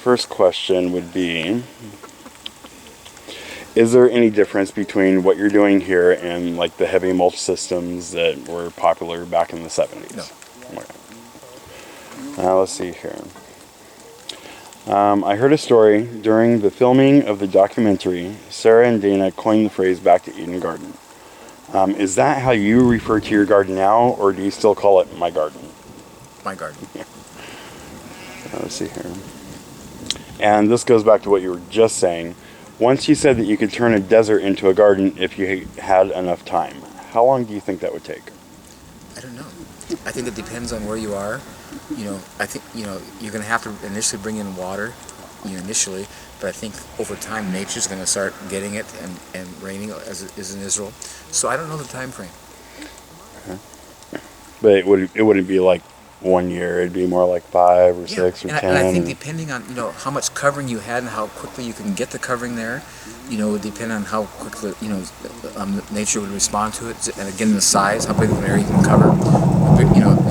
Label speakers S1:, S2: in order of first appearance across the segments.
S1: first question would be, is there any difference between what you're doing here and like the heavy mulch systems that were popular back in the 70s?
S2: No.
S1: Okay. Let's see here. I heard a story during the filming of the documentary. Sarah and Dana coined the phrase "back to Eden Garden." Is that how you refer to your garden now, or do you still call it "my garden"?
S2: My garden.
S1: Yeah. Let's see here. And this goes back to what you were just saying. Once you said that you could turn a desert into a garden if you had enough time. How long do you think that would take?
S2: I don't know. I think it depends on where you are. I think, you're going to have to initially bring in water, initially, but I think over time nature's going to start getting it and raining as it is in Israel. So I don't know the time frame.
S1: Okay. But it wouldn't be like 1 year. It'd be more like 5 or 6 or 10.
S2: And I think depending on how much covering you had and how quickly you can get the covering there, would depend on how quickly nature would respond to it, and again the size, how big of an area you can cover.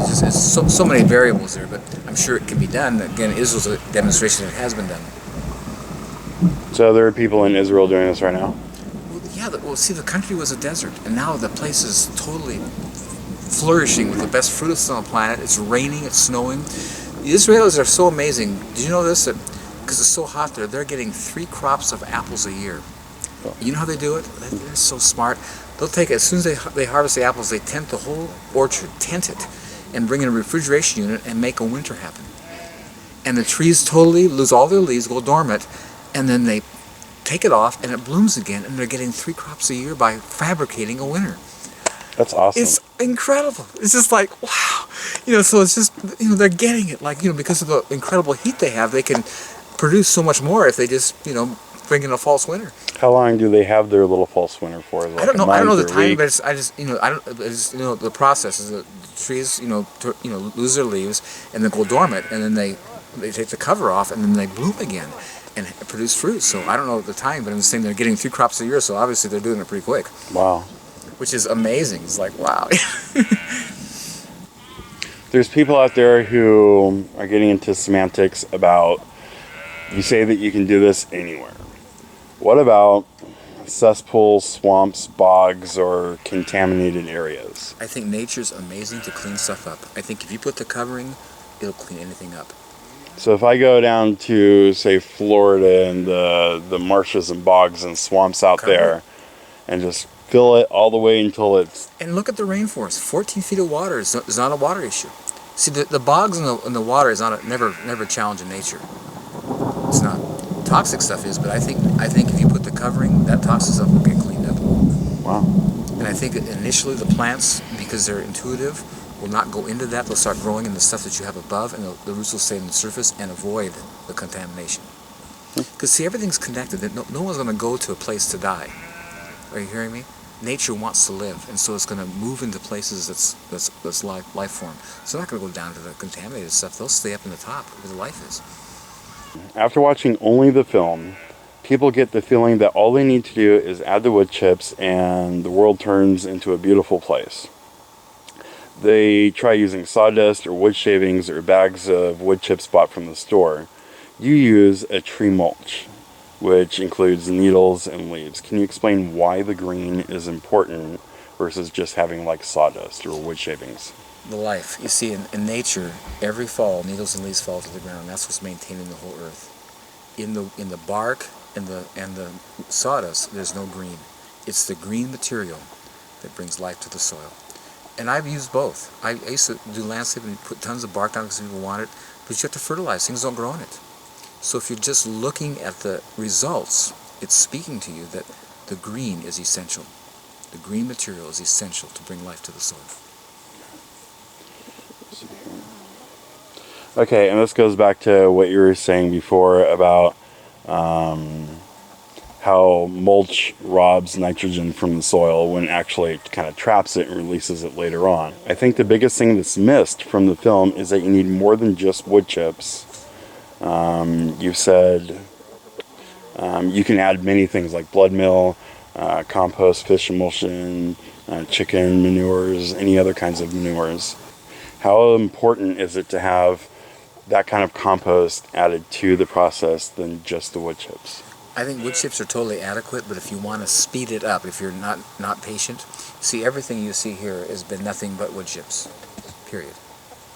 S2: It's so many variables there, but I'm sure it can be done. Again, Israel's a demonstration that it has been done.
S1: So there are people in Israel doing this right now?
S2: Well, see, the country was a desert, and now the place is totally flourishing with the best fruits on the planet. It's raining, it's snowing. The Israelis are so amazing. Did you know this? That because it's so hot there, they're getting 3 crops of apples a year. Oh. You know how they do it? They're so smart. They'll take it, as soon as they harvest the apples, they tent the whole orchard, tent it, and bring in a refrigeration unit and make a winter happen. And the trees totally lose all their leaves, go dormant, and then they take it off and it blooms again, and they're getting 3 crops a year by fabricating a winter.
S1: That's awesome.
S2: It's incredible. It's just like, wow. So it's just, they're getting it. Like, because of the incredible heat they have, they can produce so much more if they just, bring in a false winter.
S1: How long do they have their little false winter for?
S2: I don't know. I don't know the time, but I just the process is that the trees, lose their leaves and then go dormant, and then they take the cover off, and then they bloom again and produce fruit. So I don't know the time, but I'm just saying they're getting 3 crops a year, so obviously they're doing it pretty quick.
S1: Wow.
S2: Which is amazing. It's like, wow.
S1: There's people out there who are getting into semantics about, you say that you can do this anywhere. What about cesspools, swamps, bogs, or contaminated areas?
S2: I think nature's amazing to clean stuff up. I think if you put the covering, it'll clean anything up.
S1: So if I go down to, say, Florida and the marshes and bogs and swamps out there and just fill it all the way until it's...
S2: And look at the rainforest. 14 feet of water is not a water issue. See, the bogs and the water is never a challenge in nature. It's not. Toxic stuff is, but I think if you put the covering, that toxic stuff will get cleaned up.
S1: Wow.
S2: And I think that initially the plants, because they're intuitive, will not go into that. They'll start growing in the stuff that you have above, and the roots will stay on the surface and avoid the contamination. Because see, everything's connected. No one's going to go to a place to die. Are you hearing me? Nature wants to live, and so it's going to move into places that's life form. So they're not going to go down to the contaminated stuff. They'll stay up in the top where the life is.
S1: After watching only the film, people get the feeling that all they need to do is add the wood chips and the world turns into a beautiful place. They try using sawdust or wood shavings or bags of wood chips bought from the store. You use a tree mulch, which includes needles and leaves. Can you explain why the green is important versus just having like sawdust or wood shavings?
S2: The life. You see, in nature, every fall, needles and leaves fall to the ground. That's what's maintaining the whole earth. In the bark and the sawdust, there's no green. It's the green material that brings life to the soil. And I've used both. I used to do landscaping and put tons of bark down because people want it, but you have to fertilize. Things don't grow in it. So if you're just looking at the results, it's speaking to you that the green is essential. The green material is essential to bring life to the soil.
S1: Okay, and this goes back to what you were saying before about how mulch robs nitrogen from the soil when actually it kind of traps it and releases it later on. I think the biggest thing that's missed from the film is that you need more than just wood chips. You've said you can add many things like blood meal, compost, fish emulsion, chicken manures, any other kinds of manures. How important is it to have that kind of compost added to the process than just the wood chips?
S2: I think wood chips are totally adequate, but if you want to speed it up, if you're not patient, see, everything you see here has been nothing but wood chips, period.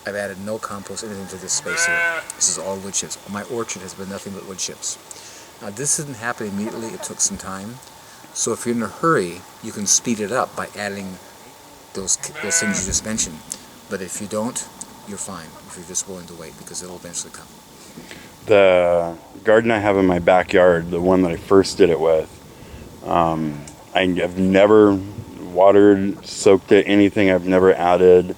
S2: I've added no compost, anything to this space here. This is all wood chips. My orchard has been nothing but wood chips. Now, this didn't happen immediately. It took some time. So if you're in a hurry, you can speed it up by adding those things you just mentioned. But if you don't, you're fine if you're just willing to wait, because it'll eventually come.
S1: The garden I have in my backyard, the one that I first did it with, I have never watered, soaked it, anything. I've never added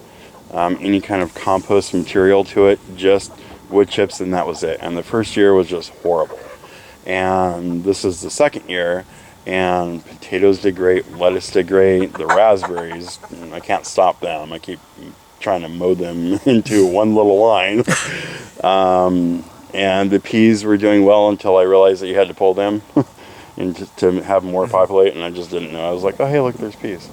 S1: any kind of compost material to it, just wood chips, and that was it. And the first year was just horrible. And this is the second year, and potatoes did great, lettuce did great, the raspberries, I can't stop them. I keep trying to mow them into one little line. And the peas were doing well until I realized that you had to pull them and to have more populate, and I just didn't know. I was like, oh, hey, look, there's peas.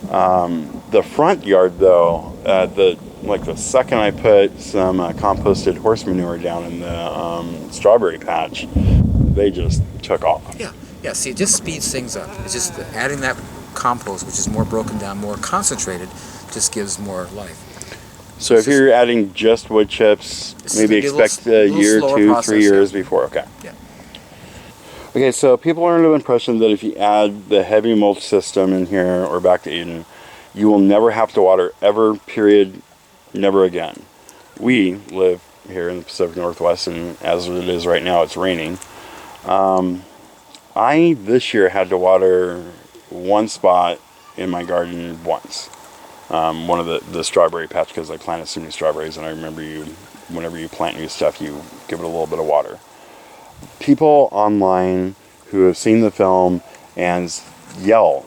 S1: The front yard, though, the second I put some composted horse manure down in the strawberry patch, they just took off.
S2: Yeah, see, it just speeds things up. It's just adding that compost, which is more broken down, more concentrated, just gives more life.
S1: So if you're adding just wood chips, maybe expect a year, 2, 3 years before. Okay.
S2: Yeah.
S1: Okay, so people are under the impression that if you add the heavy mulch system in here or back to Eden, you will never have to water ever, period, never again. We live here in the Pacific Northwest, and as it is right now, it's raining. I, this year, had to water one spot in my garden once. One of the strawberry patch, because I planted so many strawberries, and I remember whenever you plant new stuff, you give it a little bit of water. People online who have seen the film and yell,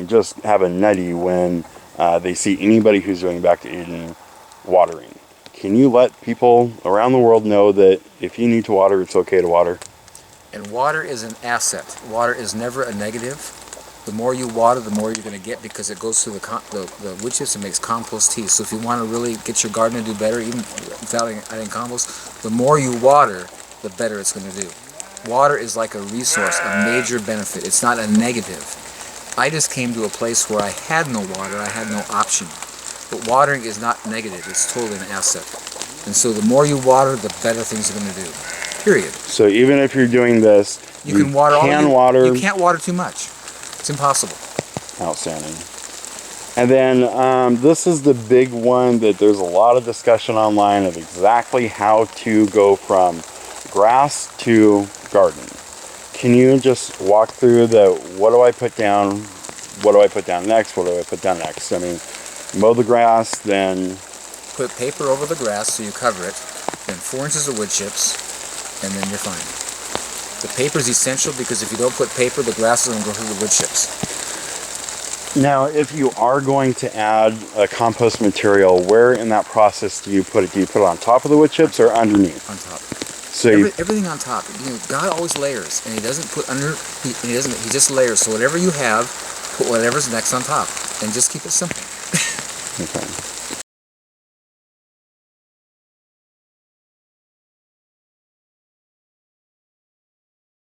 S1: just have a nutty when they see anybody who's doing Back to Eden watering. Can you let people around the world know that if you need to water, it's okay to water?
S2: And water is an asset. Water is never a negative. The more you water, the more you're going to get, because it goes through the wood chips and makes compost tea. So if you want to really get your garden to do better, even without adding compost, the more you water, the better it's going to do. Water is like a resource, a major benefit. It's not a negative. I just came to a place where I had no water, I had no option. But watering is not negative, it's totally an asset. And so the more you water, the better things are going to do. Period.
S1: So even if you're doing this,
S2: you can water you can't water too much. It's impossible.
S1: Outstanding. And then this is the big one that there's a lot of discussion online of exactly how to go from grass to garden. Can you just walk through what do I put down, what do I put down next, what do I put down next? Mow the grass, then...
S2: Put paper over the grass so you cover it, then 4 inches of wood chips, and then you're fine. The paper is essential, because if you don't put paper, the grass is going to go through the wood chips.
S1: Now, if you are going to add a compost material, where in that process do you put it? Do you put it on top of the wood chips or underneath?
S2: On top.
S1: So
S2: everything on top. God always layers, and He doesn't put under. He just layers. So whatever you have, put whatever's next on top, and just keep it simple.
S1: Okay.